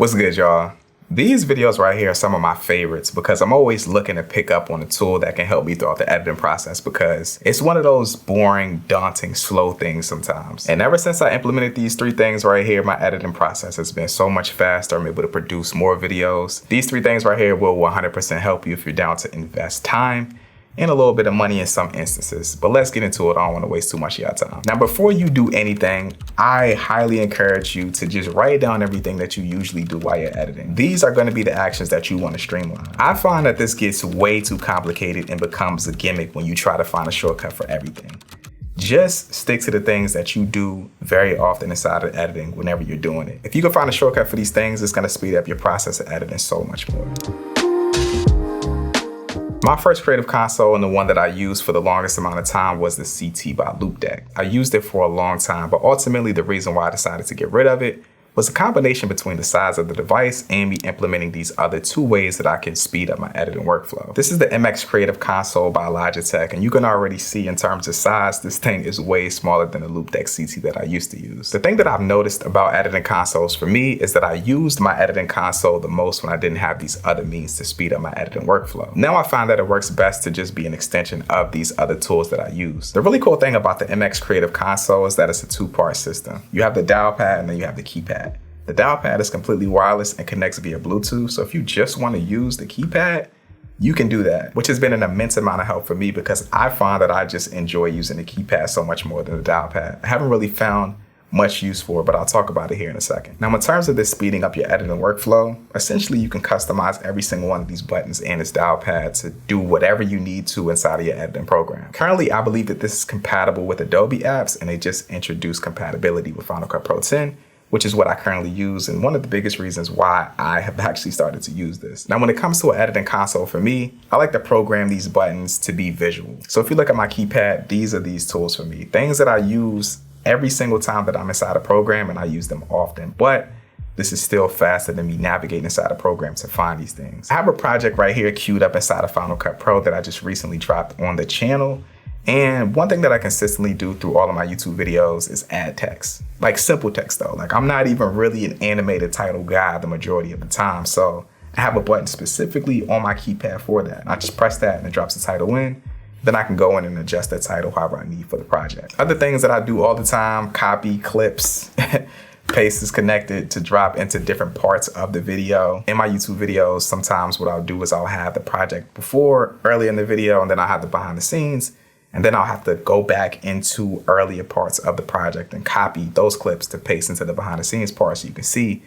What's good, y'all? These videos right here are some of my favorites because I'm always looking to pick up on a tool that can help me throughout the editing process because it's one of those boring, daunting, slow things sometimes. And ever since I implemented these three things right here, my editing process has been so much faster. I'm able to produce more videos. These three things right here will 100% help you if you're down to invest time and a little bit of money in some instances. But let's get into it. I don't want to waste too much of your time. Now, before you do anything, I highly encourage you to just write down everything that you usually do while you're editing. These are going to be the actions that you want to streamline. I find that this gets way too complicated and becomes a gimmick when you try to find a shortcut for everything. Just stick to the things that you do very often inside of editing whenever you're doing it. If you can find a shortcut for these things, it's going to speed up your process of editing so much more. My first creative console and the one that I used for the longest amount of time was the CT by Logitech. I used it for a long time, but ultimately the reason why I decided to get rid of it was a combination between the size of the device and me implementing these other two ways that I can speed up my editing workflow. This is the MX Creative Console by Logitech, and you can already see in terms of size, this thing is way smaller than the Logitech CT that I used to use. The thing that I've noticed about editing consoles for me is that I used my editing console the most when I didn't have these other means to speed up my editing workflow. Now I find that it works best to just be an extension of these other tools that I use. The really cool thing about the MX Creative Console is that it's a two-part system. You have the dial pad and then you have the keypad. The dial pad is completely wireless and connects via Bluetooth. So if you just want to use the keypad, you can do that, which has been an immense amount of help for me because I find that I just enjoy using the keypad so much more than the dial pad. I haven't really found much use for it, but I'll talk about it here in a second. Now, in terms of this speeding up your editing workflow, essentially you can customize every single one of these buttons and this dial pad to do whatever you need to inside of your editing program. Currently, I believe that this is compatible with Adobe apps and they just introduced compatibility with Final Cut Pro 10. Which is what I currently use and one of the biggest reasons why I have actually started to use this. Now, when it comes to an editing console for me, I like to program these buttons to be visual. So if you look at my keypad, these are these tools for me. Things that I use every single time that I'm inside a program and I use them often, but this is still faster than me navigating inside a program to find these things. I have a project right here queued up inside of Final Cut Pro that I just recently dropped on the channel. And one thing that I consistently do through all of my YouTube videos is add text, like simple text though. Like I'm not even really an animated title guy the majority of the time. So I have a button specifically on my keypad for that. I just press that and it drops the title in. Then I can go in and adjust that title however I need for the project. Other things that I do all the time, copy clips, paste is connected to drop into different parts of the video. In my YouTube videos, sometimes what I'll do is I'll have the project before, early in the video, and then I'll have the behind the scenes. And then I'll have to go back into earlier parts of the project and copy those clips to paste into the behind the scenes part so you can see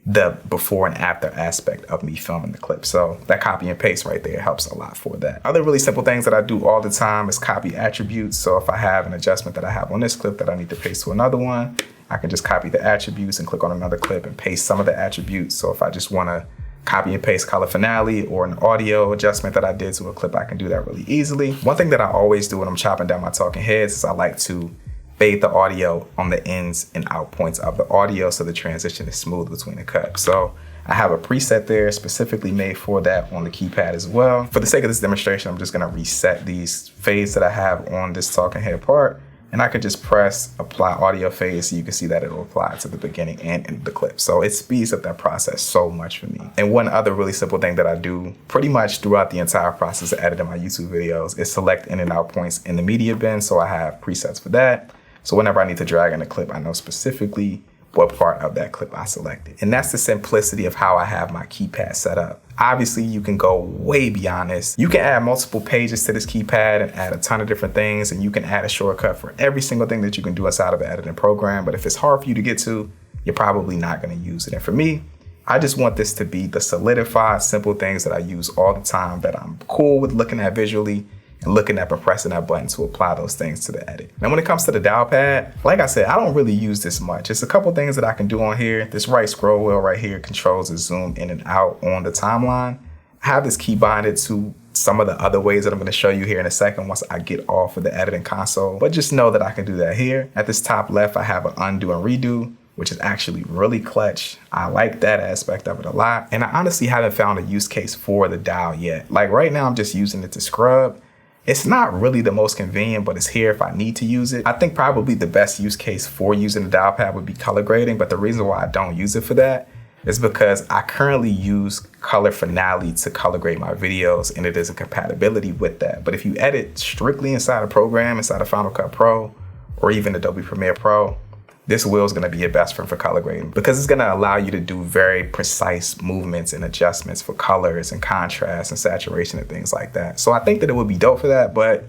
the before and after aspect of me filming the clip. So that copy and paste right there helps a lot for that. Other really simple things that I do all the time is copy attributes. So if I have an adjustment that I have on this clip that I need to paste to another one, I can just copy the attributes and click on another clip and paste some of the attributes. So if I just want to copy and paste color finale or an audio adjustment that I did to a clip, I can do that really easily. One thing that I always do when I'm chopping down my talking heads is I like to fade the audio on the ins and out points of the audio so the transition is smooth between the cuts. So I have a preset there specifically made for that on the keypad as well. For the sake of this demonstration, I'm just gonna reset these fades that I have on this talking head part. And I can just press apply audio fade so you can see that it'll apply to the beginning and end of the clip. So it speeds up that process so much for me. And one other really simple thing that I do pretty much throughout the entire process of editing my YouTube videos is select in and out points in the media bin. So I have presets for that. So whenever I need to drag in a clip, I know specifically what part of that clip I selected. And that's the simplicity of how I have my keypad set up. Obviously, you can go way beyond this. You can add multiple pages to this keypad and add a ton of different things, and you can add a shortcut for every single thing that you can do inside of an editing program. But if it's hard for you to get to, you're probably not gonna use it. And for me, I just want this to be the solidified, simple things that I use all the time that I'm cool with looking at visually and looking up and pressing that button to apply those things to the edit. Now, when it comes to the dial pad, like I said, I don't really use this much. It's a couple things that I can do on here. This right scroll wheel right here controls the zoom in and out on the timeline. I have this key binded to some of the other ways that I'm gonna show you here in a second once I get off of the editing console, but just know that I can do that here. At this top left, I have an undo and redo, which is actually really clutch. I like that aspect of it a lot. And I honestly haven't found a use case for the dial yet. Like right now, I'm just using it to scrub. It's not really the most convenient, but it's here if I need to use it. I think probably the best use case for using the dial pad would be color grading, but the reason why I don't use it for that is because I currently use Color Finale to color grade my videos, and it is a compatibility with that. But if you edit strictly inside a program, inside of Final Cut Pro, or even Adobe Premiere Pro, this wheel is going to be your best friend for color grading, because it's going to allow you to do very precise movements and adjustments for colors and contrast and saturation and things like that. So I think that it would be dope for that, but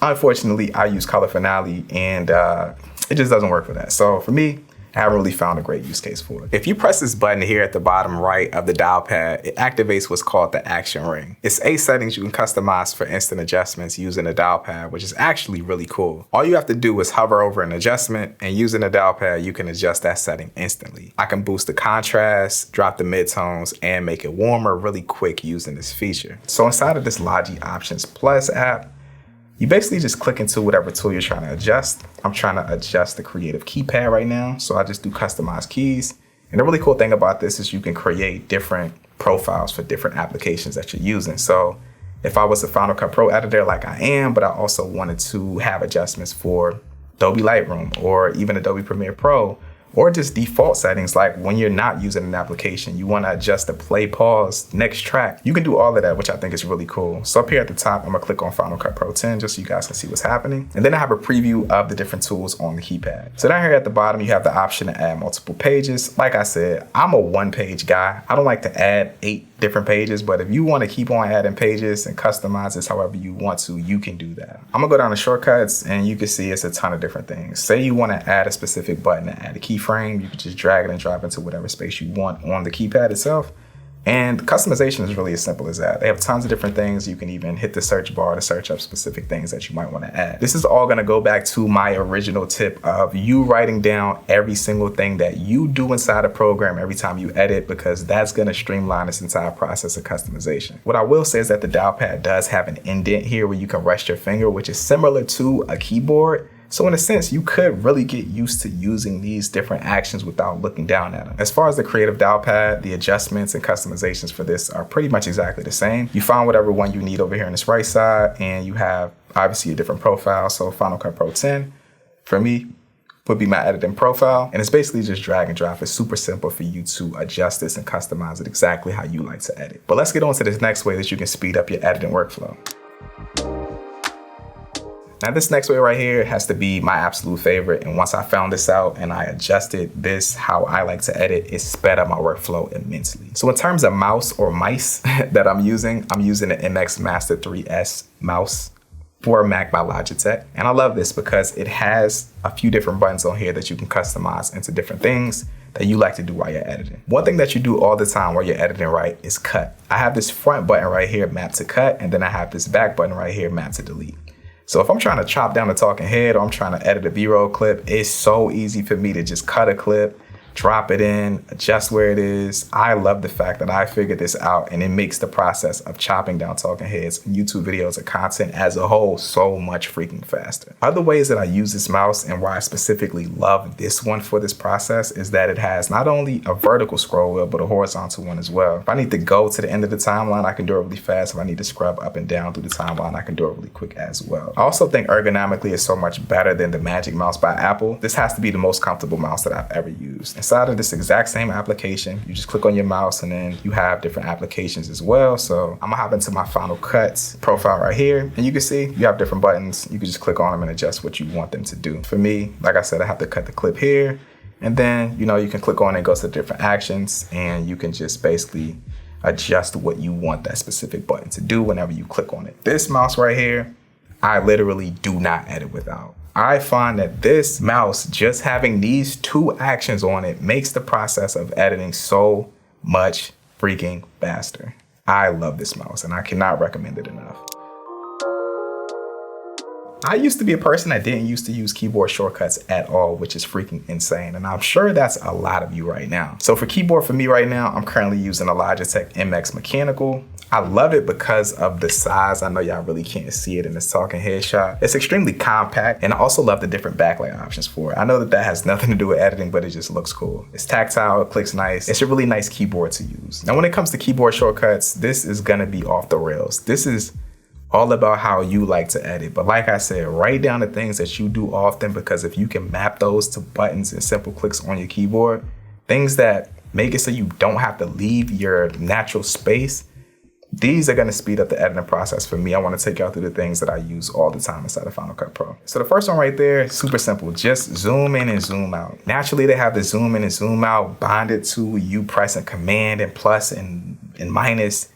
unfortunately I use Color Finale and it just doesn't work for that. So for me, I haven't really found a great use case for it. If you press this button here at the bottom right of the dial pad, it activates what's called the action ring. It's 8 settings you can customize for instant adjustments using the dial pad, which is actually really cool. All you have to do is hover over an adjustment, and using the dial pad, you can adjust that setting instantly. I can boost the contrast, drop the midtones, and make it warmer really quick using this feature. So inside of this Logi Options Plus app, you basically just click into whatever tool you're trying to adjust. I'm trying to adjust the creative keypad right now, so I just do customize keys. And the really cool thing about this is you can create different profiles for different applications that you're using. So if I was a Final Cut Pro editor like I am, but I also wanted to have adjustments for Adobe Lightroom or even Adobe Premiere Pro, or just default settings like when you're not using an application, you want to adjust the play, pause, next track. You can do all of that, which I think is really cool. So up here at the top, I'm gonna click on Final Cut Pro 10 just so you guys can see what's happening. And then I have a preview of the different tools on the keypad. So down here at the bottom, you have the option to add multiple pages. Like I said, I'm a one-page guy. I don't like to add 8 different pages, but if you want to keep on adding pages and customize this however you want to, you can do that. I'm gonna go down to shortcuts, and you can see it's a ton of different things. Say you want to add a specific button to add a keyframe, you can just drag it and drop into whatever space you want on the keypad itself. And customization is really as simple as that. They have tons of different things. You can even hit the search bar to search up specific things that you might want to add. This is all going to go back to my original tip of you writing down every single thing that you do inside a program every time you edit, because that's going to streamline this entire process of customization. What I will say is that the dial pad does have an indent here where you can rest your finger, which is similar to a keyboard. So in a sense, you could really get used to using these different actions without looking down at them. As far as the creative dial pad, the adjustments and customizations for this are pretty much exactly the same. You find whatever one you need over here on this right side, and you have obviously a different profile. So Final Cut Pro 10, for me, would be my editing profile. And it's basically just drag and drop. It's super simple for you to adjust this and customize it exactly how you like to edit. But let's get on to this next way that you can speed up your editing workflow. Now this next way right here has to be my absolute favorite, and once I found this out and I adjusted this how I like to edit, it sped up my workflow immensely. So in terms of mouse or mice that I'm using the MX Master 3S mouse for Mac by Logitech. And I love this because it has a few different buttons on here that you can customize into different things that you like to do while you're editing. One thing that you do all the time while you're editing, right, is cut. I have this front button right here mapped to cut, and then I have this back button right here mapped to delete. So if I'm trying to chop down a talking head or I'm trying to edit a B-roll clip, it's so easy for me to just cut a clip, drop it in, adjust where it is. I love the fact that I figured this out, and it makes the process of chopping down talking heads and YouTube videos and content as a whole so much freaking faster. Other ways that I use this mouse and why I specifically love this one for this process is that it has not only a vertical scroll wheel, but a horizontal one as well. If I need to go to the end of the timeline, I can do it really fast. If I need to scrub up and down through the timeline, I can do it really quick as well. I also think ergonomically it's so much better than the Magic Mouse by Apple. This has to be the most comfortable mouse that I've ever used. Inside of this exact same application, you just click on your mouse and then you have different applications as well. So I'm gonna hop into my Final Cut profile right here, and you can see you have different buttons. You can just click on them and adjust what you want them to do. For me, like I said, I have to cut the clip here, and then you can click on it and go to the different actions, and you can just basically adjust what you want that specific button to do whenever you click on it. This mouse right here, I literally do not edit without. I find that this mouse, just having these 2 actions on it, makes the process of editing so much freaking faster. I love this mouse and I cannot recommend it enough. I used to be a person that didn't used to use keyboard shortcuts at all, which is freaking insane. And I'm sure that's a lot of you right now. So for keyboard for me right now, I'm currently using a Logitech MX Mechanical. I love it because of the size. I know y'all really can't see it in this talking head shot. It's extremely compact, and I also love the different backlight options for it. I know that that has nothing to do with editing, but it just looks cool. It's tactile, it clicks nice. It's a really nice keyboard to use. Now when it comes to keyboard shortcuts, this is gonna be off the rails. This is all about how you like to edit. But like I said, write down the things that you do often, because if you can map those to buttons and simple clicks on your keyboard, things that make it so you don't have to leave your natural space. These are going to speed up the editing process for me. I want to take y'all through the things that I use all the time inside of Final Cut Pro. So the first one right there, super simple. Just zoom in and zoom out. Naturally, they have the zoom in and zoom out bonded to you pressing Command and plus and minus.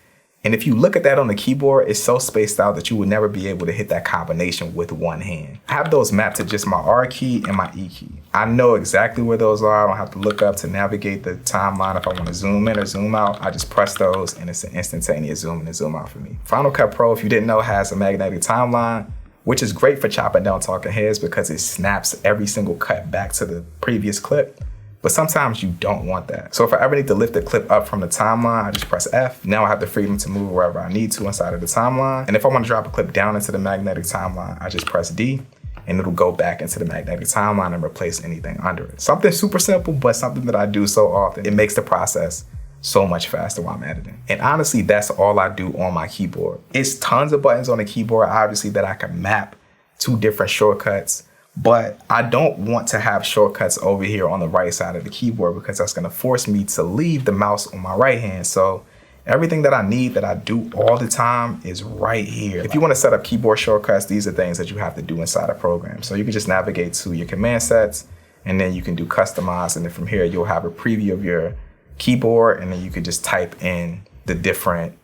And if you look at that on the keyboard, it's so spaced out that you would never be able to hit that combination with one hand. I have those mapped to just my R key and my E key. I know exactly where those are. I don't have to look up to navigate the timeline. If I want to zoom in or zoom out, I just press those and it's an instantaneous zoom in and zoom out for me. Final Cut Pro, if you didn't know, has a magnetic timeline, which is great for chopping down talking heads because it snaps every single cut back to the previous clip. But sometimes you don't want that. So if I ever need to lift the clip up from the timeline, I just press F. Now I have the freedom to move wherever I need to inside of the timeline. And if I want to drop a clip down into the magnetic timeline, I just press D and it'll go back into the magnetic timeline and replace anything under it. Something super simple, but something that I do so often. It makes the process so much faster while I'm editing. And honestly, that's all I do on my keyboard. It's tons of buttons on the keyboard, obviously, that I can map to different shortcuts. But I don't want to have shortcuts over here on the right side of the keyboard because that's going to force me to leave the mouse on my right hand. So everything that I need that I do all the time is right here. If you want to set up keyboard shortcuts, these are things that you have to do inside a program. So you can just navigate to your command sets and then you can do customize. And then from here, you'll have a preview of your keyboard and then you can just type in the different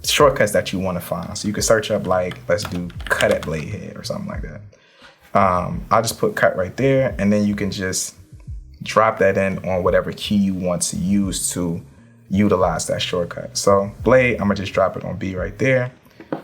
shortcuts that you want to find. So you can search up like, let's do cut at blade head or something like that. I'll just put cut right there and then you can just drop that in on whatever key you want to use to utilize that shortcut. So blade, I'm gonna just drop it on B right there.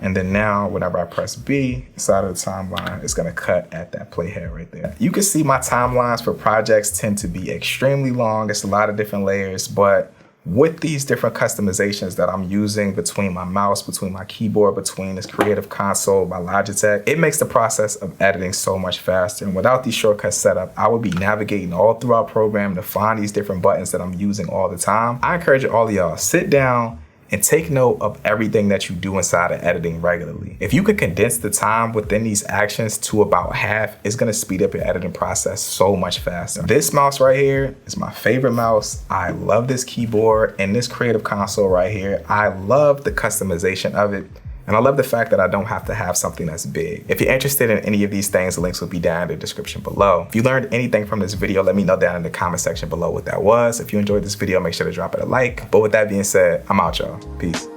And then now whenever I press B inside of the timeline, it's gonna cut at that playhead right there. You can see my timelines for projects tend to be extremely long. It's a lot of different layers, but with these different customizations that I'm using between my mouse, between my keyboard, between this Creative Console by Logitech, it makes the process of editing so much faster. And without these shortcuts set up, I would be navigating all through our program to find these different buttons that I'm using all the time. I encourage all of y'all, sit down and take note of everything that you do inside of editing regularly. If you could condense the time within these actions to about half, it's gonna speed up your editing process so much faster. This mouse right here is my favorite mouse. I love this keyboard and this Creative Console right here. I love the customization of it. And I love the fact that I don't have to have something that's big. If you're interested in any of these things, the links will be down in the description below. If you learned anything from this video, let me know down in the comment section below what that was. If you enjoyed this video, make sure to drop it a like. But with that being said, I'm out, y'all. Peace.